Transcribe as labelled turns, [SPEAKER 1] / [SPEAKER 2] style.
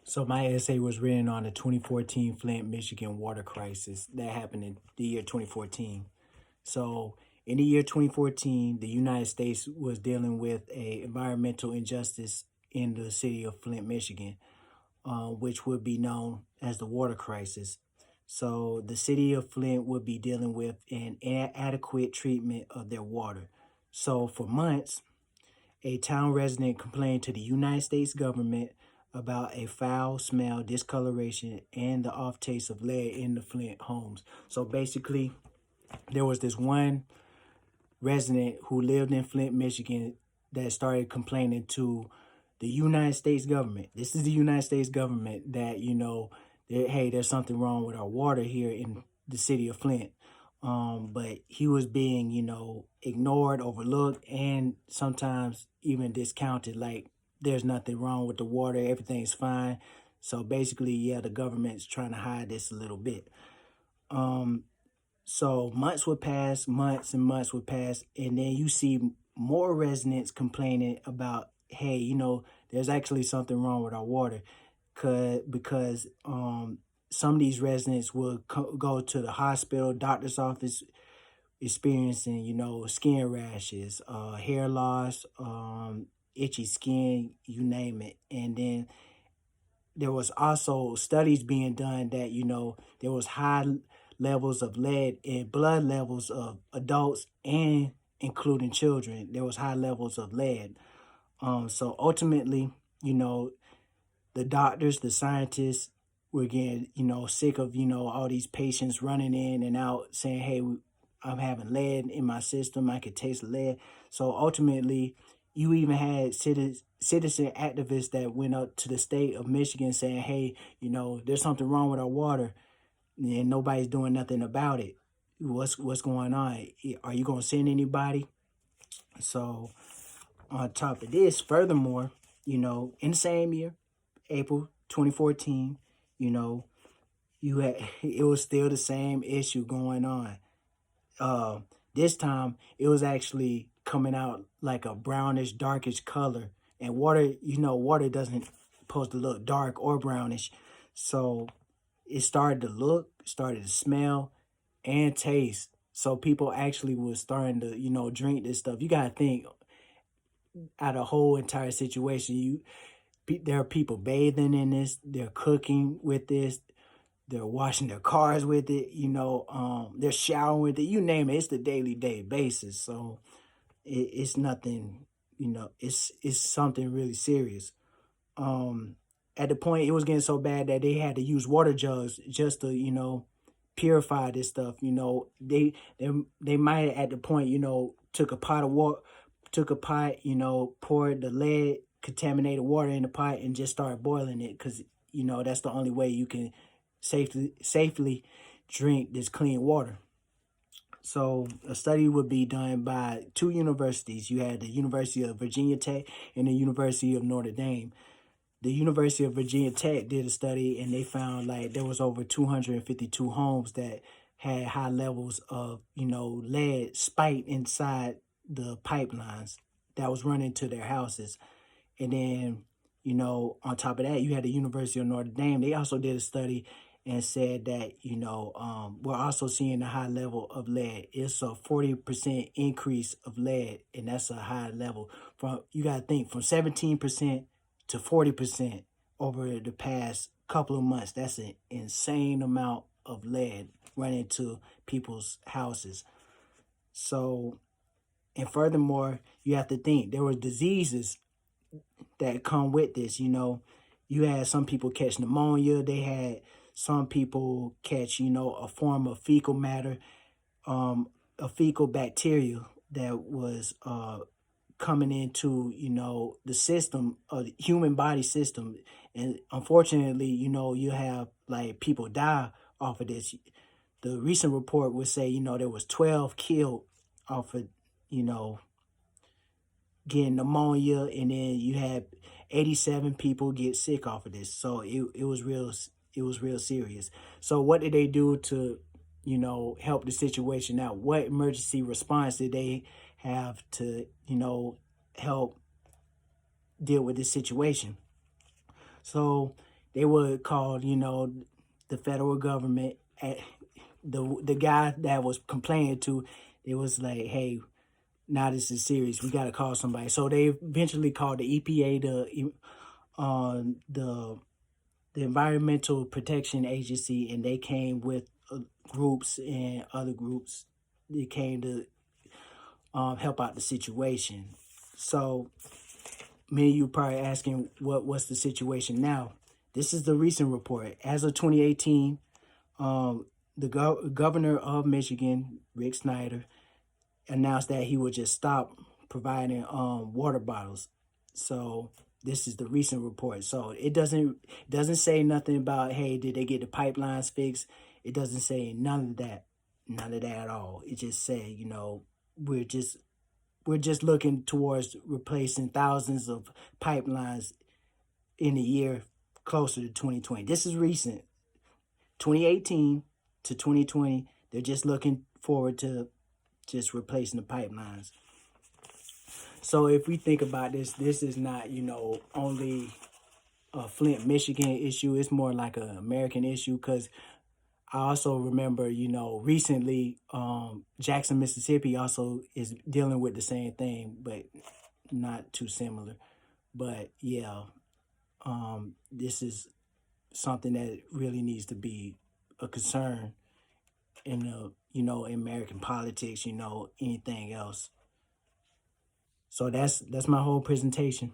[SPEAKER 1] So my essay was written on the 2014 Flint, Michigan water crisis that happened in the year 2014. So in the year 2014, the United States was dealing with a environmental injustice in the city of Flint, Michigan, which would be known as the water crisis. So the city of Flint would be dealing with an inadequate treatment of their water. So for months, a town resident complained to the United States government about a foul smell, discoloration, and the off taste of lead in the Flint homes. So basically, there was this one resident who lived in Flint, Michigan, that started complaining to the United States government. This is the United States government that, hey, there's something wrong with our water here in the city of Flint. But he was being, ignored, overlooked, and sometimes even discounted. Like there's nothing wrong with the water, everything's fine. So basically, yeah, the government's trying to hide this a little bit. Um, so months would pass, months and months would pass, and then you see more residents complaining about, hey, there's actually something wrong with our water, because some of these residents would go to the hospital, doctor's office, experiencing, skin rashes, hair loss, itchy skin, you name it. And then there was also studies being done that, there was high levels of lead in blood levels of adults and including children. There was high levels of lead. So ultimately, you know, the doctors, the scientists were getting, sick of, all these patients running in and out saying, hey, I'm having lead in my system. I could taste lead. So ultimately, you even had citizen activists that went up to the state of Michigan saying, hey, there's something wrong with our water and nobody's doing nothing about it. What's going on? Are you going to send anybody? So on top of this, furthermore, in the same year, April 2014, you know, you had it was still the same issue going on. Uh, this time it was actually coming out like a brownish, darkish color. And water, water doesn't supposed to look dark or brownish. So it started to look, started to smell, and taste. So people actually was starting to, drink this stuff. You gotta think out of the whole entire situation. There are people bathing in this, they're cooking with this, they're washing their cars with it, they're showering with it, you name it, it's the daily day basis. So it's nothing, it's something really serious. Um, at the point it was getting so bad that they had to use water jugs just to, purify this stuff. They might at the point, took a pot of water, poured the lead contaminated water in the pot and just started boiling it because that's the only way you can safely drink this clean water. So a study would be done by two universities. You had the University of Virginia Tech and the University of Notre Dame. The University of Virginia Tech did a study and they found like there was over 252 homes that had high levels of, lead spiked inside the pipelines that was running to their houses. And then, on top of that, you had the University of Notre Dame. They also did a study and said that, we're also seeing a high level of lead. It's a 40% increase of lead, and that's a high level. You got to think from 17% to 40% over the past couple of months. That's an insane amount of lead running to people's houses. So, and furthermore, you have to think there were diseases that come with this. You had some people catch pneumonia. They had some people catch, a form of fecal matter, a fecal bacteria that was coming into, the system of the human body system. And unfortunately, you have like people die off of this. The recent report would say, there was 12 killed off of, getting pneumonia, and then you had 87 people get sick off of this. So it was real serious. So what did they do to, help the situation out? What emergency response did they have to, help deal with this situation? So they would call, the federal government. The guy that was complaining to, it was like, hey, now this is serious. We got to call somebody. So they eventually called the EPA, the Environmental Protection Agency, and they came with groups and other groups. They came to help out the situation. So me and you probably asking what's the situation now. This is the recent report. As of 2018, the governor of Michigan, Rick Snyder, announced that he would just stop providing water bottles. So this is the recent report. So it doesn't say nothing about, hey, did they get the pipelines fixed? It doesn't say none of that at all. It just said, we're just we're just looking towards replacing thousands of pipelines in a year closer to 2020. This is recent, 2018 to 2020. They're just looking forward to just replacing the pipelines. So if we think about this is not, only a Flint, Michigan issue. It's more like an American issue because I also remember, recently Jackson, Mississippi also is dealing with the same thing, but not too similar. But yeah, this is something that really needs to be a concern in American politics, anything else. So that's my whole presentation.